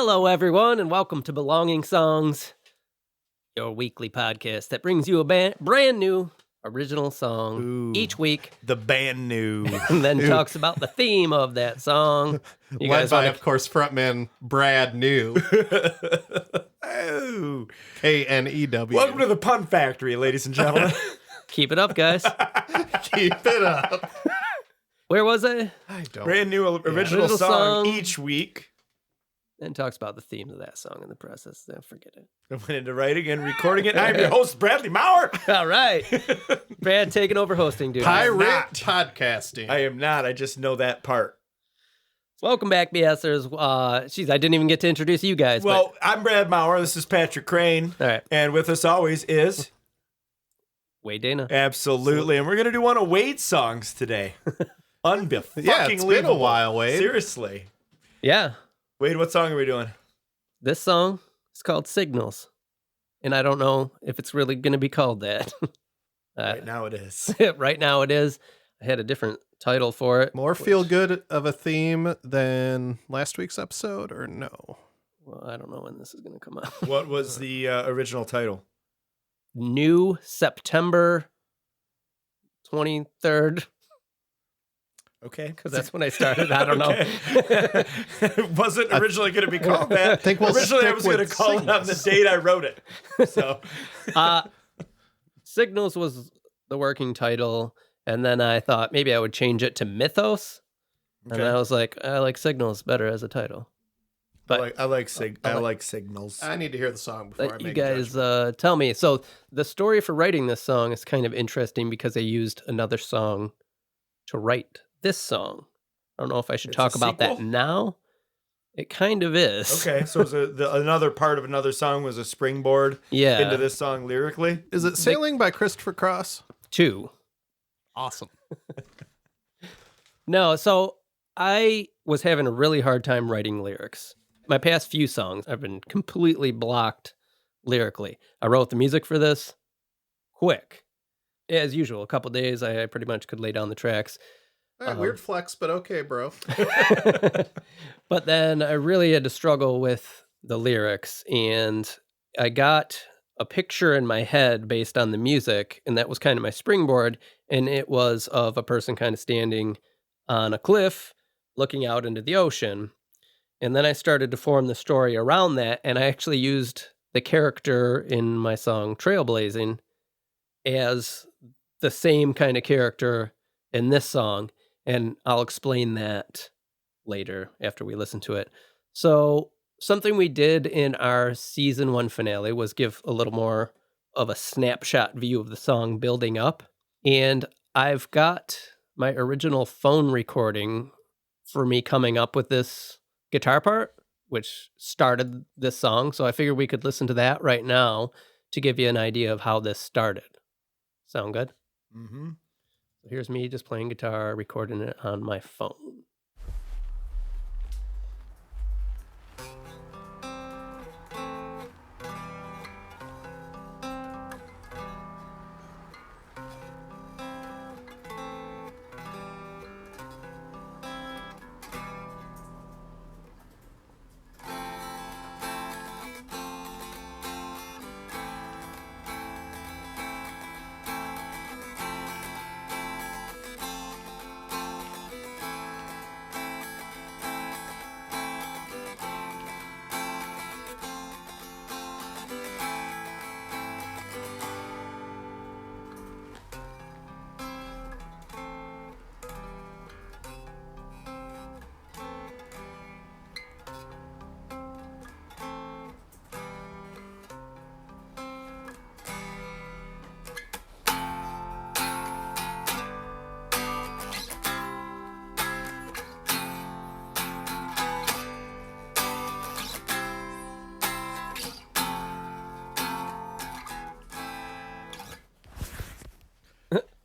Hello, everyone, and welcome to Belonging Songs, your weekly podcast that brings you a brand new original song each week. The band new. And then talks about the theme of that song. You Led guys by, wanna... of course, frontman Brad New. Oh. K-N-E-W. Welcome to the Pun Factory, ladies and gentlemen. Keep it up, guys. Keep it up. Where was I? I don't. Brand new original Original song song. each week. And talks about the themes of that song in the process. Then forget it. I went into writing and recording it. I'm your host, Bradley Maurer. All right. Brad taking over hosting, dude. Pirate not. podcasting. I am not. I just know that part. Welcome back, BSers. Jeez, I didn't even get to introduce you guys. Well, I'm Brad Maurer. This is Patrick Crane. All right. And with us always is... Wade Dana. Absolutely. And we're going to do one of Wade's songs today. Unbelievable. Yeah, it's been a while, Wade. Seriously. Yeah. Wade, what song are we doing? This song is called Signals. And I don't know if it's really going to be called that. Right now it is. Right now it is. I had a different title for it. More feel good of a theme than last week's episode, or no? Well, I don't know when this is going to come out. What was the original title? New September 23rd. Okay. Because that's when I started. I don't know. It wasn't originally going to be called that. I think we'll originally I stick was going to with call it on the date I wrote it. So Signals was the working title. And then I thought maybe I would change it to Mythos. okay. And I was like, I like Signals better as a title. But I like signals. I need to hear the song before I let make you a guys judgment. tell me. So the story for writing this song is kind of interesting because I used another song to write this song. I don't know if I should It's talk a about that sequel? now. It kind of is. Okay, so it was another part of another song was a springboard Yeah. into this song lyrically. Is it Sailing by Christopher Cross? 2. Awesome. No, so I was having a really hard time writing lyrics. My past few songs, I've been completely blocked lyrically. I wrote the music for this quick. As usual, a couple days, I pretty much could lay down the tracks. All right, weird flex, but okay, bro. But then I really had to struggle with the lyrics, and I got a picture in my head based on the music, and that was kind of my springboard, and it was of a person kind of standing on a cliff looking out into the ocean. And then I started to form the story around that, and I actually used the character in my song Trailblazing as the same kind of character in this song, and I'll explain that later after we listen to it. So something we did in our season 1 finale was give a little more of a snapshot view of the song building up, and I've got my original phone recording for me coming up with this guitar part, which started this song. So I figured we could listen to that right now to give you an idea of how this started. Sound good? Mm-hmm. So here's me just playing guitar, recording it on my phone.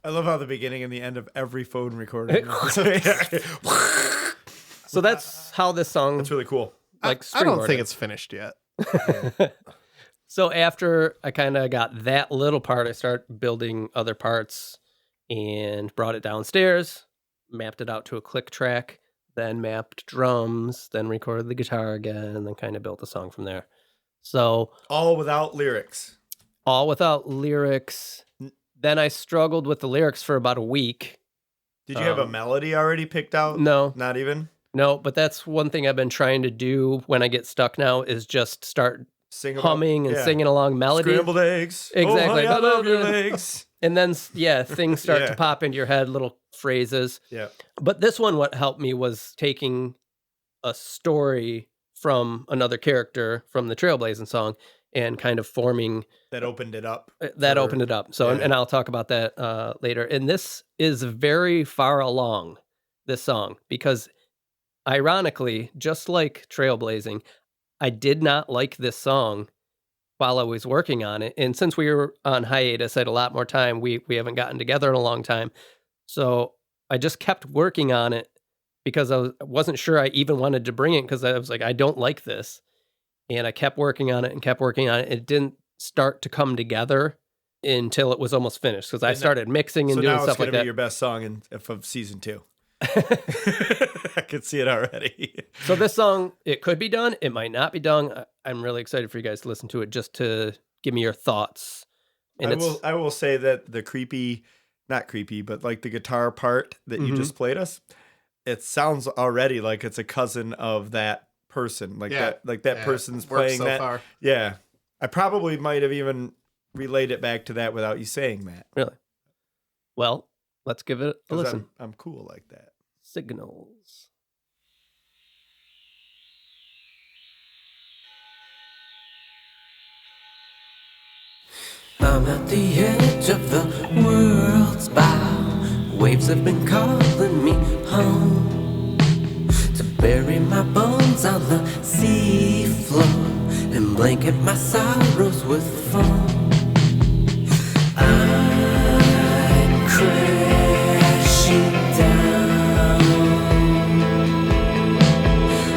I love how the beginning and the end of every phone recording. So that's how this song, That's really cool. like, I don't think springboarded. it's finished yet. So after I kind of got that little part, I started building other parts and brought it downstairs, mapped it out to a click track, then mapped drums, then recorded the guitar again, and then kind of built the song from there. So All without lyrics. all without lyrics. Then I struggled with the lyrics for about a week. Did you have a melody already picked out? No. Not even? No, but that's one thing I've been trying to do when I get stuck now is just start Sing humming and singing along melody. Scrambled eggs. Exactly. Oh, honey, I love your legs. And then, things start to pop into your head, little phrases. Yeah. But this one, what helped me was taking a story from another character from the Trailblazing song and kind of forming... That opened it up. Opened it up. So, and I'll talk about that later. And this is very far along, this song, because ironically, just like Trailblazing, I did not like this song while I was working on it. And since we were on hiatus, I had a lot more time. We haven't gotten together in a long time. So I just kept working on it because I wasn't sure I even wanted to bring it because I was like, I don't like this. And I kept working on it and kept working on it. It didn't start to come together until it was almost finished because I started mixing and doing stuff like that. So now it's going to be your best song of season 2. I could see it already. So this song, it could be done. It might not be done. I'm really excited for you guys to listen to it just to give me your thoughts. And I will say that the not creepy, but like the guitar part that you just played us, it sounds already like it's a cousin of that person. That person's playing so that. Far. Yeah. I probably might have even relayed it back to that without you saying that. Really? Well, let's give it a listen. I'm cool like that. Signals. I'm at the edge of the world's bow. Waves have been calling me home to bury my bones on the sea floor and blanket my sorrows with foam. I'm crashing down,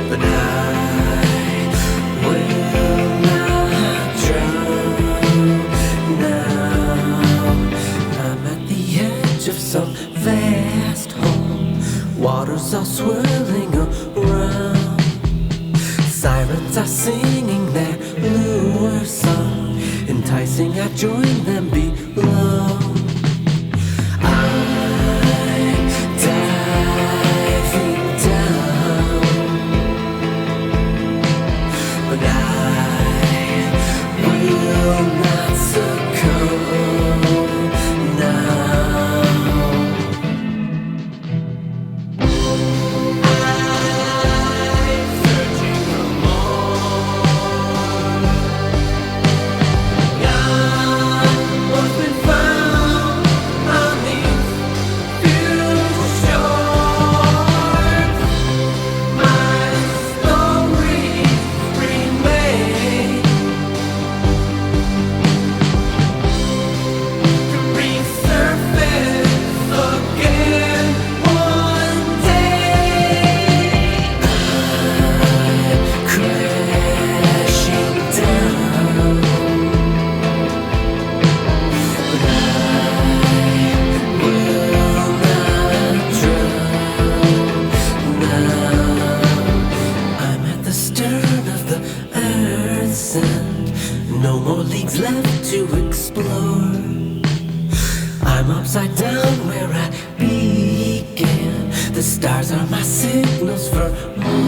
but I will not drown now. I'm at the edge of some vast hole, waters are swirling around, sirens are singing their lure song, enticing I join them below. I'm diving down, but I will not succumb now. I'm searching for more. God, what's been found on these beautiful shores? My stories remain to resurface again one day. I'm crashing down, but I will not drown now. I'm at the stern of the earth's end, no more leagues left to explore. I'm upside down where I began. The stars are my signals for more.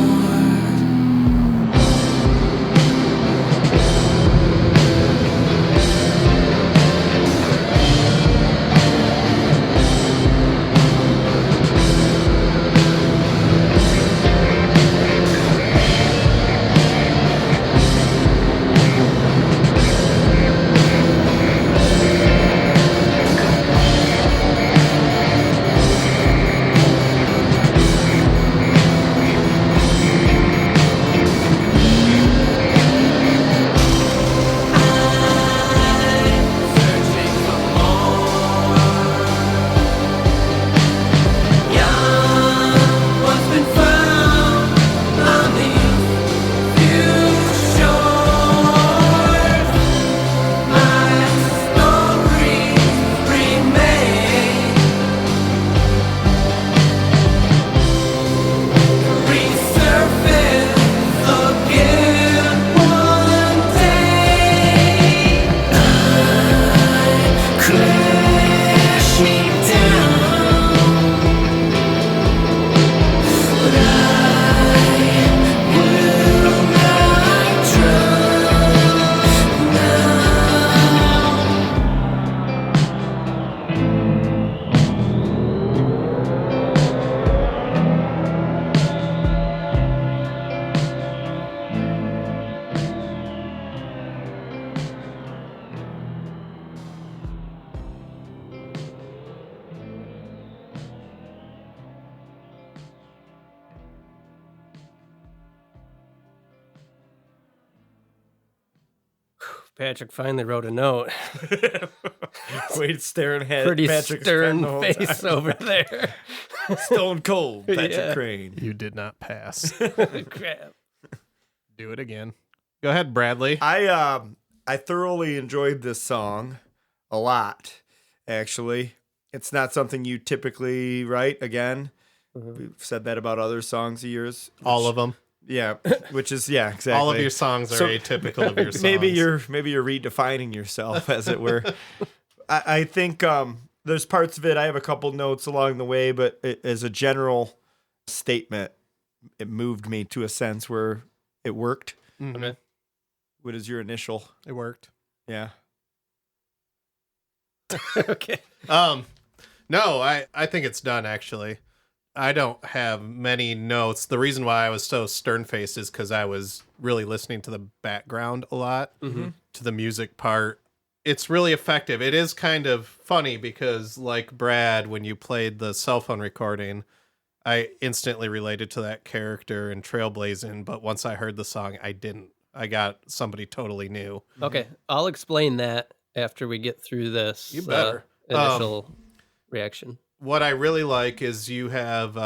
Patrick finally wrote a note. Wade staring at Pretty Patrick's stern pen the whole face time. over there. Stone cold, Patrick Yeah. Crane. You did not pass. Crap. Do it again. Go ahead, Bradley. I thoroughly enjoyed this song a lot, actually. It's not something you typically write again. We've said that about other songs of yours. All of them. Yeah, which is exactly. All of your songs are atypical of your songs. Maybe you're redefining yourself, as it were. I think there's parts of it. I have a couple notes along the way, but as a general statement, it moved me to a sense where it worked. Mm-hmm. Okay. What is your initial? It worked. Yeah. Okay. No, I think it's done, actually. I don't have many notes. The reason why I was so stern-faced is because I was really listening to the background a lot, to the music part. It's really effective. It is kind of funny because, like Brad, when you played the cell phone recording, I instantly related to that character in Trailblazing, but once I heard the song, I didn't. I got somebody totally new. Okay. I'll explain that after we get through this. You better. Initial reaction. What I really like is you have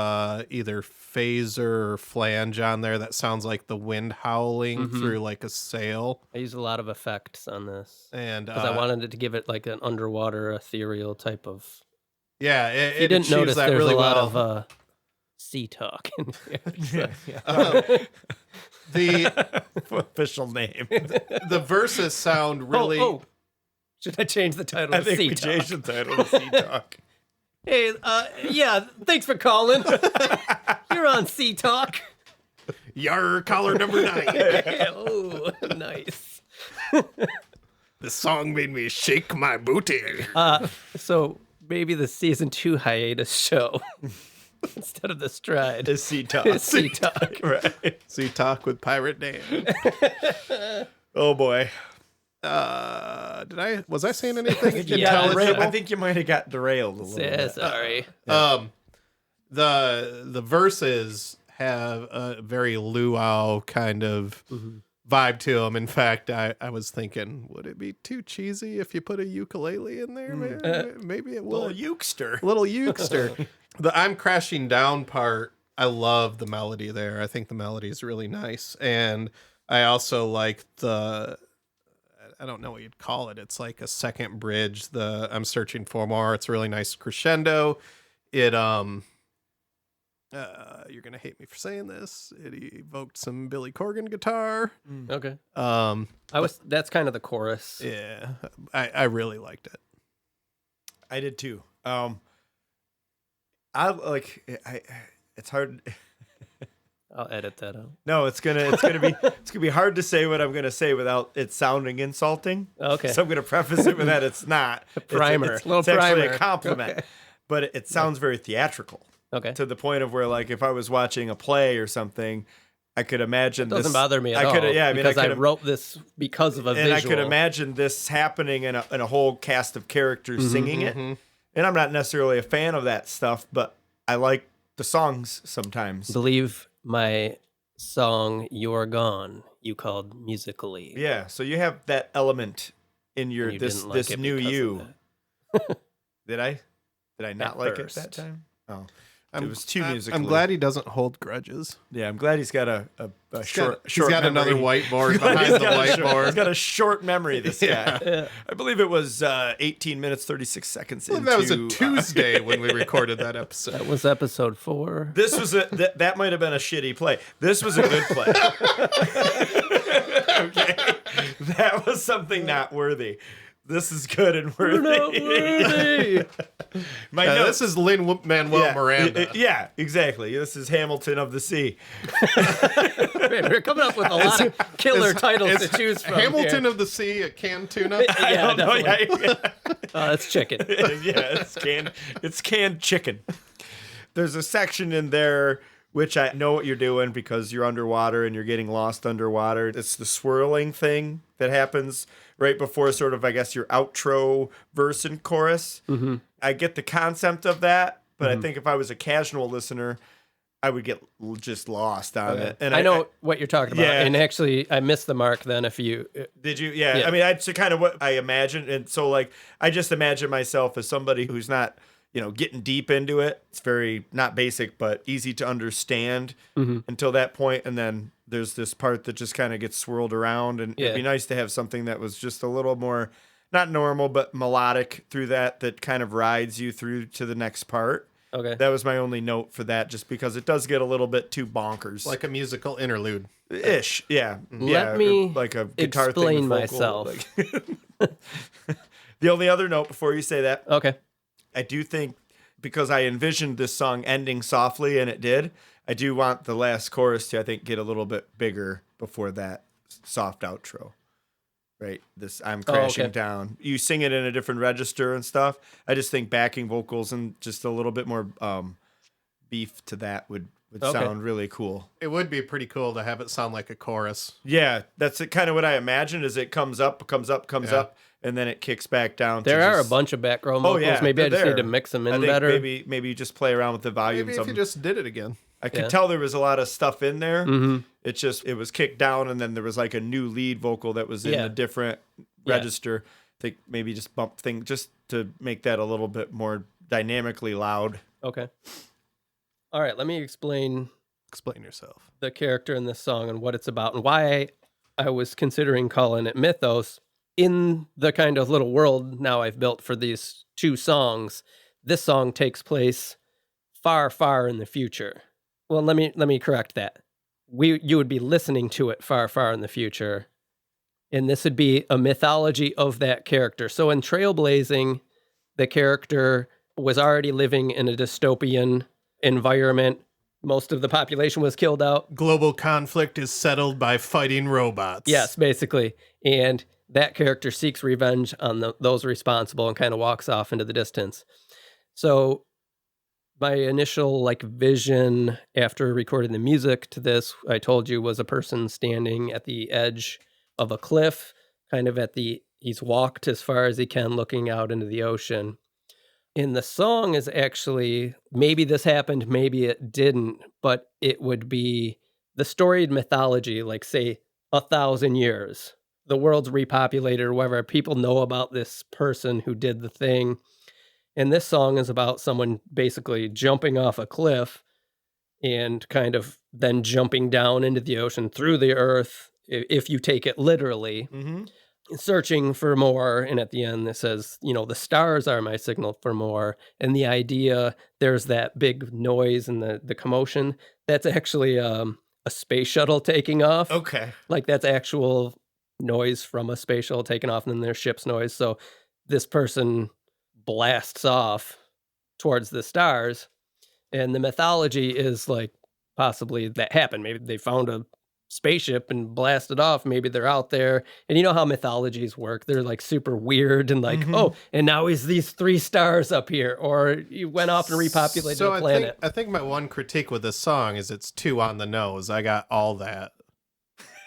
either phaser or flange on there that sounds like the wind howling through like a sail. I use a lot of effects on this And because I wanted it to give it like an underwater ethereal type of. yeah, You didn't achieves notice that there's really a lot well. of sea talk in here. The Official name. the verses sound really. Oh, should I change the title I to think Sea we Talk? changed the title to Sea Talk. Hey, yeah, thanks for calling. You're on Sea Talk. Yar, caller number 9. Oh, nice. This song made me shake my booty. So maybe the season 2 hiatus show instead of the stride Is Sea Talk. is Sea Talk. Right. See, talk with Pirate Dan. Oh boy. Was I saying anything Yeah, intelligible? I think you might have got derailed a little Yeah, bit. sorry. The verses have a very luau kind of vibe to them. In fact, I was thinking, would it be too cheesy if you put a ukulele in there? Maybe it Little would. ukester. Little ukester. The I'm crashing down part, I love the melody there. I think the melody is really nice. And I also like I don't know what you'd call it. It's like a second bridge. I'm searching for more. It's a really nice crescendo. It you're gonna hate me for saying this. It evoked some Billy Corgan guitar. Okay. Um, That's kind of the chorus. yeah, I really liked it. I did too. It's hard. I'll edit that out. No, it's gonna be hard to say what I'm gonna say without it sounding insulting. Okay. So I'm gonna preface it with that it's not. Primer. It's Little actually primer. a compliment. Okay. But it sounds very theatrical. Okay. To the point of where, like, if I was watching a play or something, I could imagine Doesn't this. bother me at all. Yeah, I mean, because I could, wrote this because of a and visual. I could imagine this happening in a whole cast of characters singing it. And I'm not necessarily a fan of that stuff, but I like the songs sometimes. believe my song "You're Gone" you called musically. Yeah, so you have that element in your You this didn't like this it new because of you. that. Did I not At like first. it that time? Oh, it was too musical. I'm glad he doesn't hold grudges. Yeah, I'm glad he's got a short. He's got memory. another whiteboard He's behind the got he's whiteboard. got a short memory. This guy. Yeah. I believe it was 18 minutes 36 seconds. Well, into, that was a Tuesday when we recorded that episode. That was episode 4. This was that might have been a shitty play. This was a good play. Okay, that was something not worthy. This is good and worthy. We're not worthy. My notes. This is Lin-Manuel Miranda. Yeah, exactly. This is Hamilton of the Sea. Man, we're coming up with a lot of killer titles to choose from. Hamilton here. of the Sea, a canned tuna. Yeah, Oh, definitely. yeah. That's chicken. Yeah, it's canned chicken. There's a section in there which I know what you're doing because you're underwater and you're getting lost underwater. It's the swirling thing that happens right before sort of, I guess, your outro verse and chorus. I get the concept of that, but I think if I was a casual listener, I would get just lost on it. And I know what you're talking about. Yeah. And actually, I missed the mark then if you... Did you? Yeah. I mean, that's kind of what I imagined. And so, like, I just imagine myself as somebody who's not, getting deep into it. It's very, not basic, but easy to understand until that point. And then there's this part that just kind of gets swirled around. And it'd be nice to have something that was just a little more, not normal, but melodic through that kind of rides you through to the next part. Okay. That was my only note for that, just because it does get a little bit too bonkers. Like a musical interlude. Ish, yeah. Let me like a guitar explain thing with vocal, myself. The only other note before you say that, Okay. I do think, because I envisioned this song ending softly, and it did, I do want the last chorus to, I think, get a little bit bigger before that soft outro. Right, this I'm crashing down. You sing it in a different register and stuff. I just think backing vocals and just a little bit more beef to that would sound really cool. It would be pretty cool to have it sound like a chorus. Yeah, that's kind of what I imagined. Is it comes up, and then it kicks back down. There are a bunch of background vocals. Maybe I just need to mix them in better. Maybe you just play around with the volumes. Maybe if you just did it again. I could tell there was a lot of stuff in there. It was kicked down, and then there was like a new lead vocal that was in a different register. I think maybe just bump thing just to make that a little bit more dynamically loud. Okay. All right, let me explain yourself. the character in this song and what it's about and why I was considering calling it Mythos. In the kind of little world now I've built for these two songs, this song takes place far, far in the future. Well, let me correct that. You would be listening to it far, far in the future, and this would be a mythology of that character. So in Trailblazing, the character was already living in a dystopian environment. Most of the population was killed out. Global conflict is settled by fighting robots. Yes, basically. And that character seeks revenge on those responsible and kind of walks off into the distance. So my initial vision after recording the music to this, I told you, was a person standing at the edge of a cliff, kind of he's walked as far as he can looking out into the ocean. And the song is actually, maybe this happened, maybe it didn't, but it would be the storied mythology, like say 1,000 years. The world's repopulated or whatever. People know about this person who did the thing. And this song is about someone basically jumping off a cliff and kind of then jumping down into the ocean through the earth, if you take it literally, searching for more. And at the end, it says, the stars are my signal for more. And the idea, there's that big noise and the commotion. That's actually a space shuttle taking off. Okay. Like that's actual noise from a space shuttle taking off, and then there's ship's noise. So this person blasts off towards the stars, and the mythology is like possibly that happened. Maybe they found a spaceship and blasted off. Maybe they're out there, and you know how mythologies work. They're like super weird and like, oh, and now he's these 3 stars up here, or you went off and repopulated the planet. I think my one critique with this song is it's too on the nose. I got all that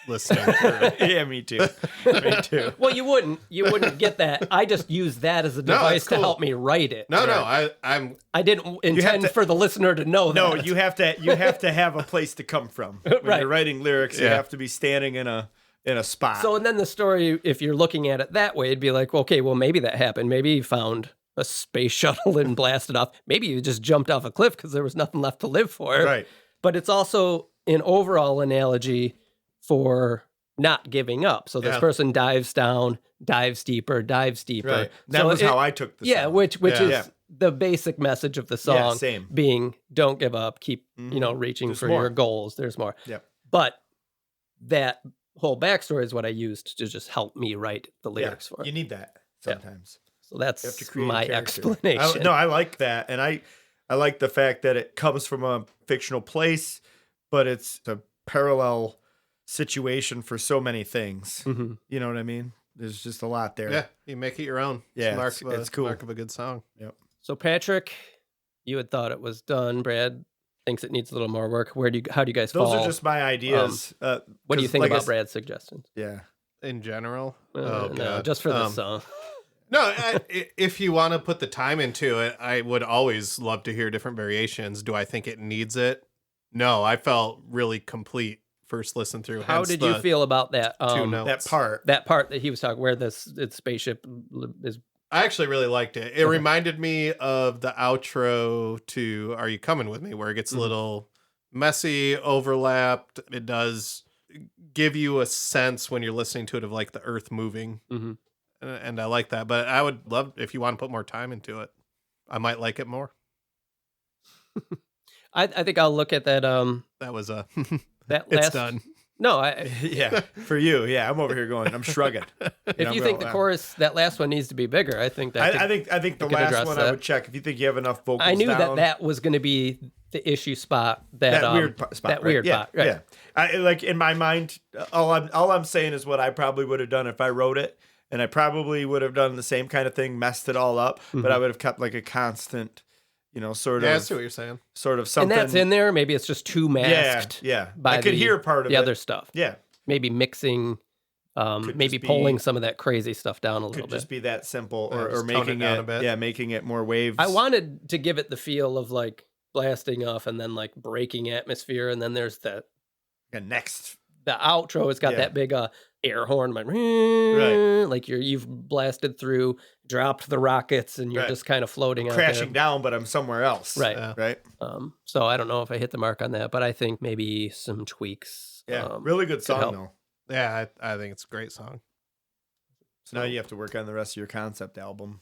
listening through. Yeah, me too. Me too. Well, you wouldn't get that. I just used that as a device to help me write it. I didn't intend for the listener to know that. No, you have to have a place to come from. When you're writing lyrics, you have to be standing in a spot. So, and then the story, if you're looking at it that way, it'd be like, okay, well, maybe that happened. Maybe he found a space shuttle and blasted off. Maybe he just jumped off a cliff because there was nothing left to live for. Right. But it's also an overall analogy for not giving up. So this person dives down, dives deeper. Right. That was how I took the song. Which is the basic message of the song, same. being don't give up, keep reaching for your goals. There's more. Yep. But that whole backstory is what I used to just help me write the lyrics for it. You need that sometimes. So that's my explanation. I like that. And I like the fact that it comes from a fictional place, but it's a parallel situation for so many things. You know what I mean? There's just a lot there. Yeah, you make it your own. Yeah, it's cool. Mark of a good song. Yep. So Patrick, you had thought it was done. Brad thinks it needs a little more work. How do you guys fall? Those are just my ideas. What do you think about Brad's suggestions? Yeah. In general? No, just for this song. No, if you want to put the time into it, I would always love to hear different variations. Do I think it needs it? No, I felt really complete first listen through. How did you feel about that? That part. That part that he was talking, where its spaceship is. I actually really liked it. It reminded me of the outro to Are You Coming With Me, where it gets a little messy, overlapped. It does give you a sense when you're listening to it of like the earth moving. And I like that. But I would love, if you want to put more time into it, I might like it more. I think I'll look at that. That was a... that it's last, done. No, yeah, for you. Yeah, I'm over here going, I'm shrugging. If you think the chorus, that last one needs to be bigger, I think that. I think the last one I would check. If you think you have enough vocals, I knew that was going to be the issue spot. That weird spot. That weird spot. Right. Yeah. I like in my mind. All I'm saying is what I probably would have done if I wrote it, and I probably would have done the same kind of thing, messed it all up, but I would have kept like a constant. Sort of. Yeah, I see what you're saying. Sort of something. And that's in there. Maybe it's just too masked. Yeah. I could hear part of the other stuff. Yeah. Maybe mixing, maybe pulling some of that crazy stuff down a little bit. Could just be that simple, or making it, a bit. Making it more waves. I wanted to give it the feel of like blasting off and then like breaking atmosphere, and then there's that. Next. The outro has got that big air horn, like you've blasted through, dropped the rockets, and you're just kind of floating out crashing down, but I'm somewhere else. Right. Right. So I don't know if I hit the mark on that, but I think maybe some tweaks. Yeah. Really good song though. Yeah, I think it's a great song. So now you have to work on the rest of your concept album.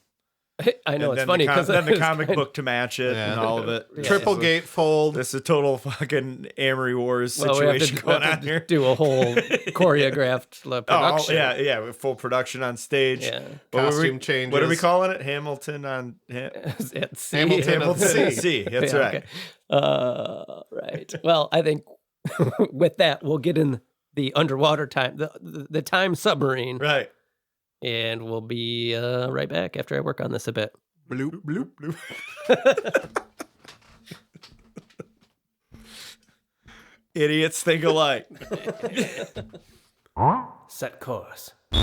I know, it's funny because then the comic book to match it and all of it. Yeah. Triple gatefold. This is a total fucking Amory Wars situation going on here. Do a whole choreographed production. Yeah, with full production on stage. Yeah. Costume changes. What are we calling it? Hamilton on at sea. Hamilton at sea. That's right. Okay. Right. Well, I think with that we'll get in the underwater time, the time submarine. Right. And we'll be right back after I work on this a bit. Bloop, bloop, bloop. Idiots think alike. Set course. To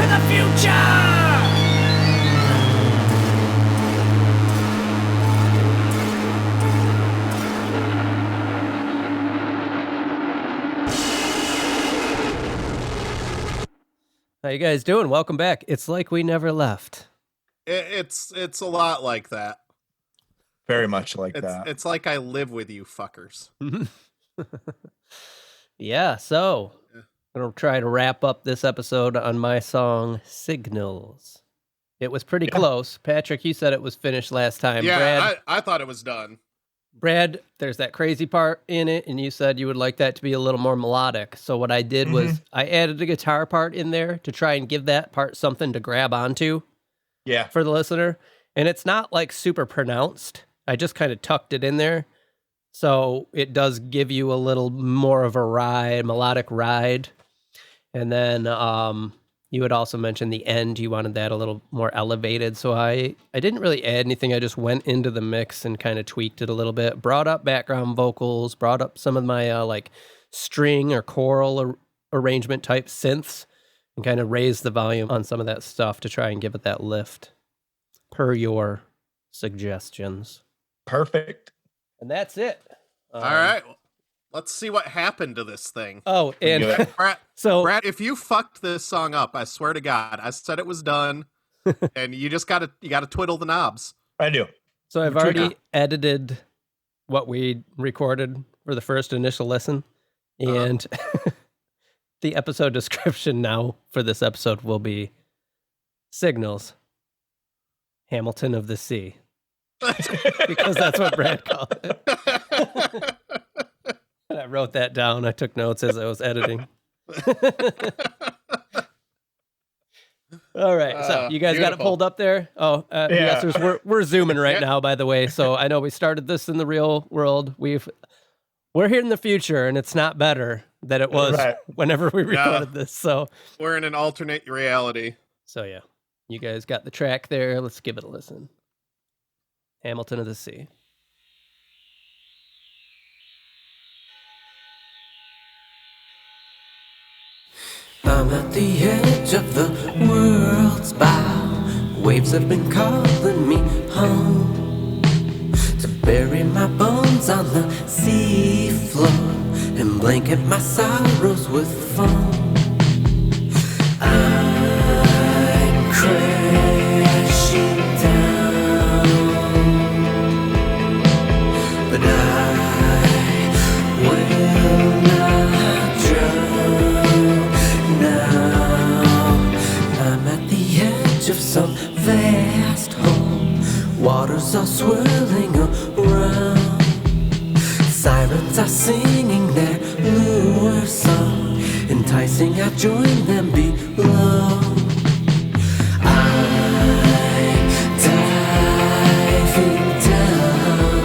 the future! How you guys doing? Welcome back. It's like we never left. It's a lot like that. Very much like that. It's like I live with you fuckers. Yeah, so I'm going to try to wrap up this episode on my song, Signals. It was pretty close. Patrick, you said it was finished last time. Yeah, Brad, I thought it was done. Brad, there's that crazy part in it, and you said you would like that to be a little more melodic. So what I did was I added a guitar part in there to try and give that part something to grab onto for the listener. And it's not like super pronounced. I just kind of tucked it in there. So it does give you a little more of a ride, melodic ride. And then you had also mentioned the end. You wanted that a little more elevated. So I didn't really add anything. I just went into the mix and kind of tweaked it a little bit. Brought up background vocals. Brought up some of my like string or choral arrangement type synths. And kind of raised the volume on some of that stuff to try and give it that lift. Per your suggestions. Perfect. And that's it. All right. Let's see what happened to this thing. Oh, and Brad, if you fucked this song up, I swear to God, I said it was done, and you just gotta twiddle the knobs. I do. So I've already edited what we recorded for the first initial listen, and the episode description now for this episode will be Signals, Hamilton of the Sea, because that's what Brad called it. I wrote that down. I took notes as I was editing. All right, so you guys got it pulled up there. Oh, yes, we're zooming right now, by the way. So I know we started this in the real world. We're here in the future, and it's not better than it was whenever we recorded this. So we're in an alternate reality. So yeah, you guys got the track there. Let's give it a listen. Hamilton of the Sea. I'm at the edge of the world's bow. Waves have been calling me home to bury my bones on the seafloor and blanket my sorrows with foam. I'm crashing down, but I will not drown now. I'm at the edge of some vast hole, waters are swirling around, sirens are singing their lure song, enticing I join them below. I'm diving down,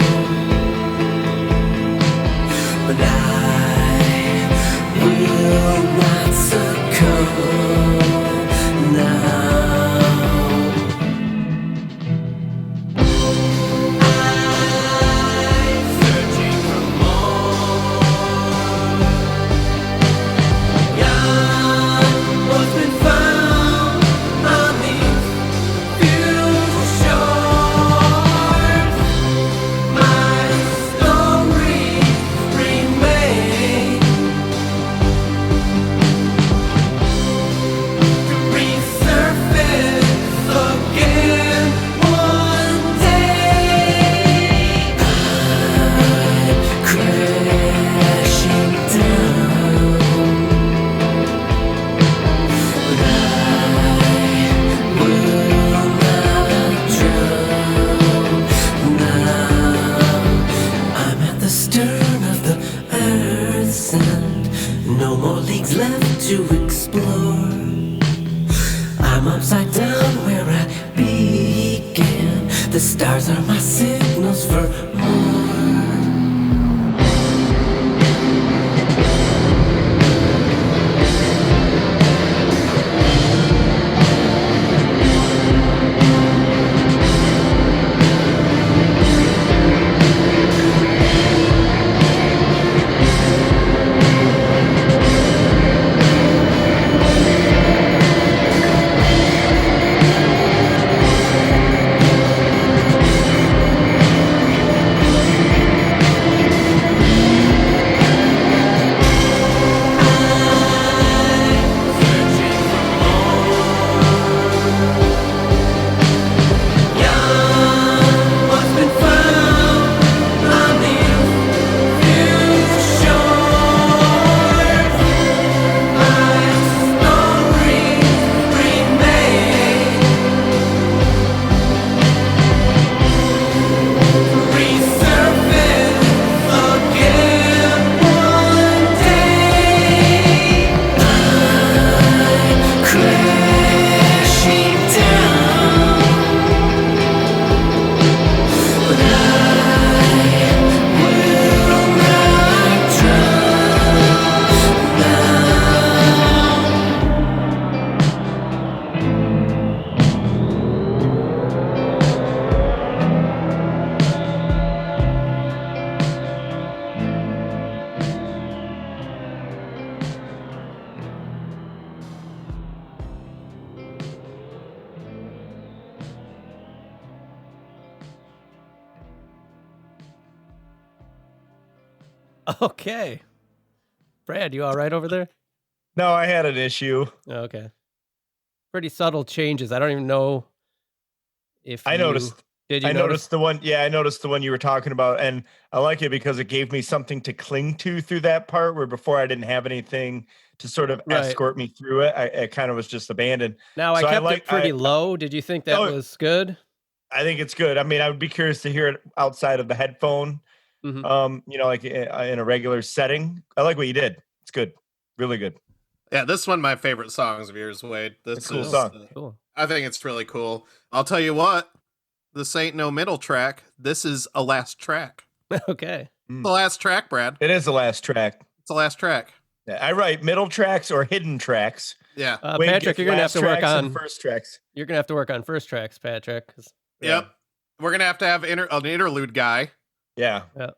but I will not succumb now. No more leagues left to explore. I'm upside down where I began. The stars are my signals for more. Okay. Brad, you all right over there? No, I had an issue. Okay. Pretty subtle changes. I don't even know if I noticed. Did you I notice? noticed the one. Yeah, I noticed the one you were talking about, and I like it because it gave me something to cling to through that part. Where before I didn't have anything to sort of escort me through it. I kind of was just abandoned. Now So I kept it pretty low. Did you think that was good? I think it's good. I mean, I would be curious to hear it outside of the headphone. Mm-hmm. Like in a regular setting. I like what you did. It's good, really good. Yeah, this is one of my favorite songs of yours, Wade. This cool song. Cool. I think it's really cool. I'll tell you what, this ain't no middle track. This is a last track. Okay. The last track, Brad. It is the last track. It's the last track. Yeah, I write middle tracks or hidden tracks. Yeah. Patrick, you're gonna have to work on first tracks. You're gonna have to work on first tracks, Patrick. Yep. We're gonna have to have an interlude guy. Yeah. Yep.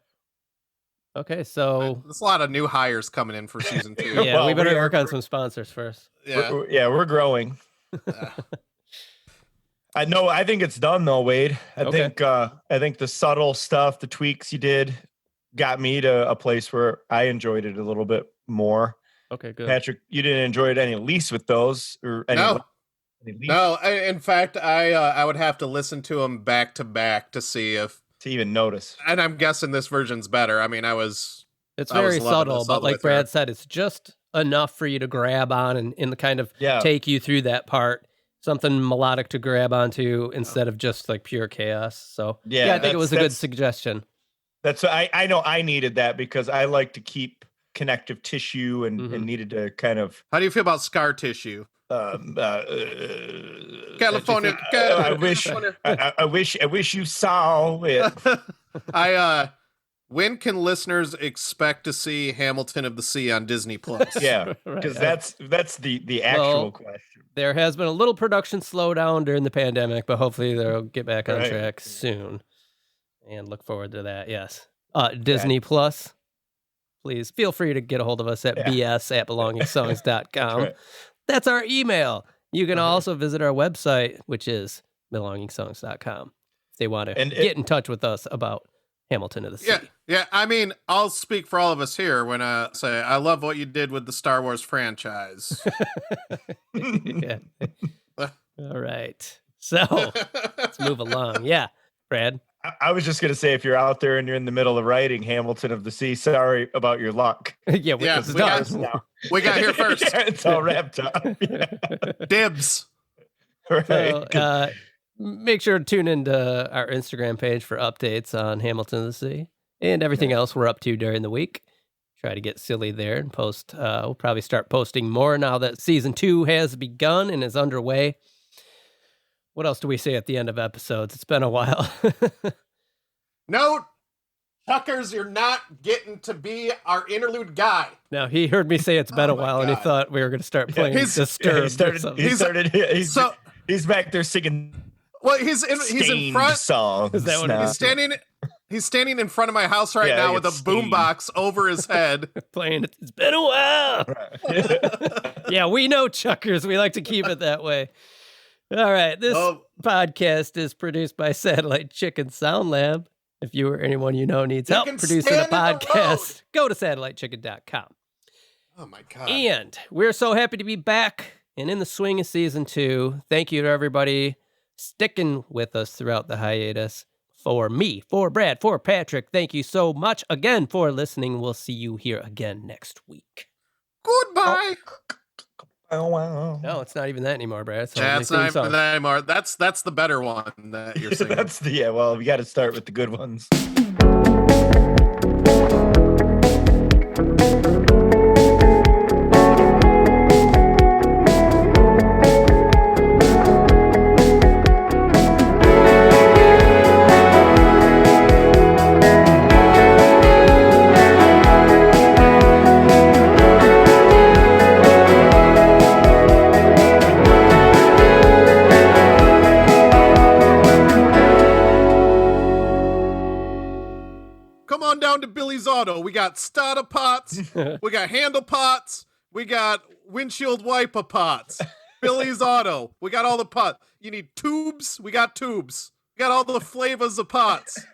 Okay, so there's a lot of new hires coming in for season 2. Yeah, well, we better work on some sponsors first. Yeah, we're growing. I think it's done though, Wade. I think the subtle stuff, the tweaks you did, got me to a place where I enjoyed it a little bit more. Okay, good. Patrick, you didn't enjoy it any least with those, or any No. least? No, in fact, I would have to listen to them back to back to see if to even notice. And I'm guessing this version's better. I mean, it's very subtle, but like Brad said, it's just enough for you to grab on and kind of take you through that part. Something melodic to grab onto instead of just like pure chaos. So I think it was a good suggestion. That's I know I needed that because I like to keep connective tissue and needed to kind of. How do you feel about scar tissue? California. I wish you saw it. When can listeners expect to see Hamilton of the Sea on Disney Plus? Yeah, because that's the actual question. There has been a little production slowdown during the pandemic, but hopefully they'll get back on track soon. And look forward to that. Yes, Disney Plus. Please feel free to get a hold of us at bs@belongingsongs.com. That's our email. You can also visit our website, which is belongingsongs.com. If they want to get in touch with us about Hamilton of the Sea. Yeah. I mean, I'll speak for all of us here when I say I love what you did with the Star Wars franchise. All right. So let's move along. Yeah, Brad. I was just going to say, if you're out there and you're in the middle of writing Hamilton of the Sea, sorry about your luck. We got here first. It's all wrapped up. Dibs. Right. So, make sure to tune into our Instagram page for updates on Hamilton of the Sea and everything else we're up to during the week. Try to get silly there and post. We'll probably start posting more now that season 2 has begun and is underway. What else do we say at the end of episodes? It's been a while. No, Tuckers, you're not getting to be our interlude guy. Now, he heard me say it's been a while, and he thought we were going to start playing Disturbed. He's back there singing. Well, he's in front. Songs. Is that what He's standing in front of my house right now with a boombox over his head. Playing It's Been a While. Yeah, we know, Chuckers. We like to keep it that way. All right, this podcast is produced by Satellite Chicken Sound Lab. If you or anyone you know needs help producing a podcast, go to satellitechicken.com. Oh, my God. And we're so happy to be back and in the swing of season 2. Thank you to everybody sticking with us throughout the hiatus. For me, for Brad, for Patrick, thank you so much again for listening. We'll see you here again next week. Goodbye. No, it's not even that anymore, Brad. It's not even that anymore. That's the better one that you're singing. Well, we got to start with the good ones. Auto. We got starter pots, we got handle pots, we got windshield wiper pots. Billy's Auto. We got all the pots. You need tubes? We got tubes. We got all the flavors of pots.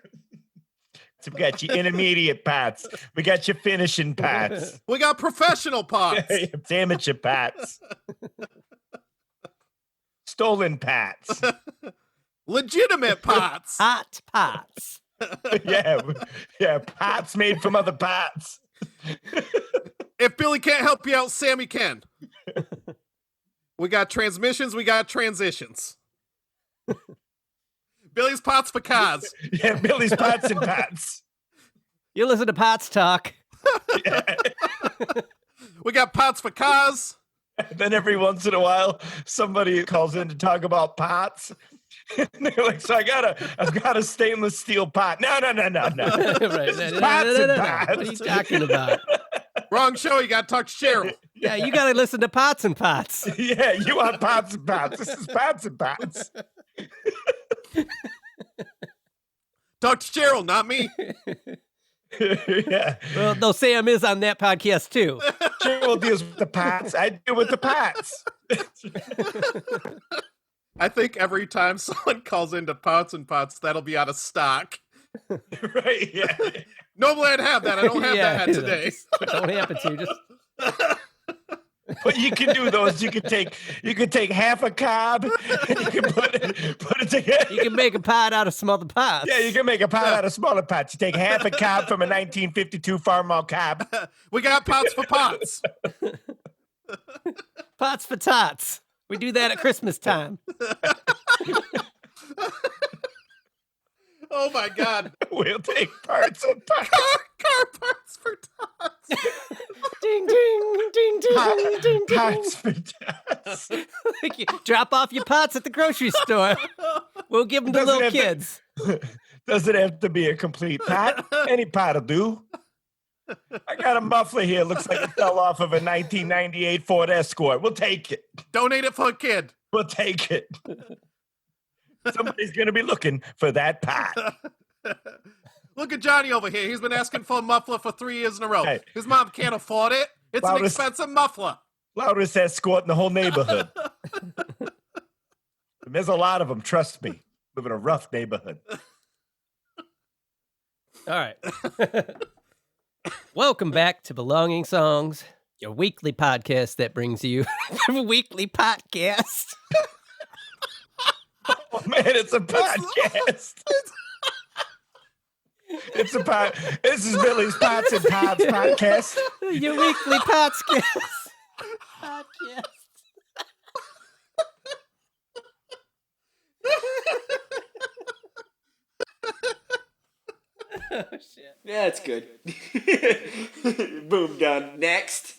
So we got your intermediate pots. We got your finishing pots. We got professional pots. Amateur pots. Stolen pots. Legitimate pots. Hot pots. yeah, pots made from other pots. If Billy can't help you out, Sammy can. We got transmissions, we got transitions. Billy's Pots for Cars. Yeah, Billy's Pots and Pots. You listen to Pots Talk. We got Pots for Cars. Then every once in a while, somebody calls in to talk about pots. And they're like, so I've got a stainless steel pot. No. Right. Pots and pots. What are you talking about? Wrong show. You got to talk to Cheryl. Yeah, you got to listen to Pots and Pots. Yeah, you want Pots and Pots. This is Pots and Pots. Talk to Cheryl, not me. Yeah. Well, no, Sam is on that podcast too. Cheryl deals with the pots. I deal with the pots. I think every time someone calls into Pots and Pots, that'll be out of stock. Right, yeah. Normally I'd have that. I don't have that today. Don't happen to just. But you can do those. You can take half a cob and you can put it together. You can make a pot out of smaller pots. Yeah, you can make a pot out of smaller pots. You take half a cob from a 1952 Farmall cob. We got pots for pots. Pots for tots. We do that at Christmas time. Oh my God. We'll take parts of pots. Car parts for tots. Ding, ding, ding, ding, ding, ding. Pots for tots. Like you drop off your pots at the grocery store. We'll give them to Doesn't little have to- kids. Does it have to be a complete pot? Any pot will do. I got a muffler here. Looks like it fell off of a 1998 Ford Escort. We'll take it. Donate it for a kid. We'll take it. Somebody's going to be looking for that pot. Look at Johnny over here. He's been asking for a muffler for 3 years in a row. Hey. His mom can't afford it. It's an Loudest- expensive muffler. Loudest escort in the whole neighborhood. And there's a lot of them, trust me. Live in a rough neighborhood. All right. Welcome back to Belonging Songs, your weekly podcast that brings you the weekly podcast. Oh, man, it's a podcast. It's a pot. This is Billy's Pots and Pods podcast. Your weekly podcast. Podcast. Oh, shit. Yeah, it's good. Boom, done. Next.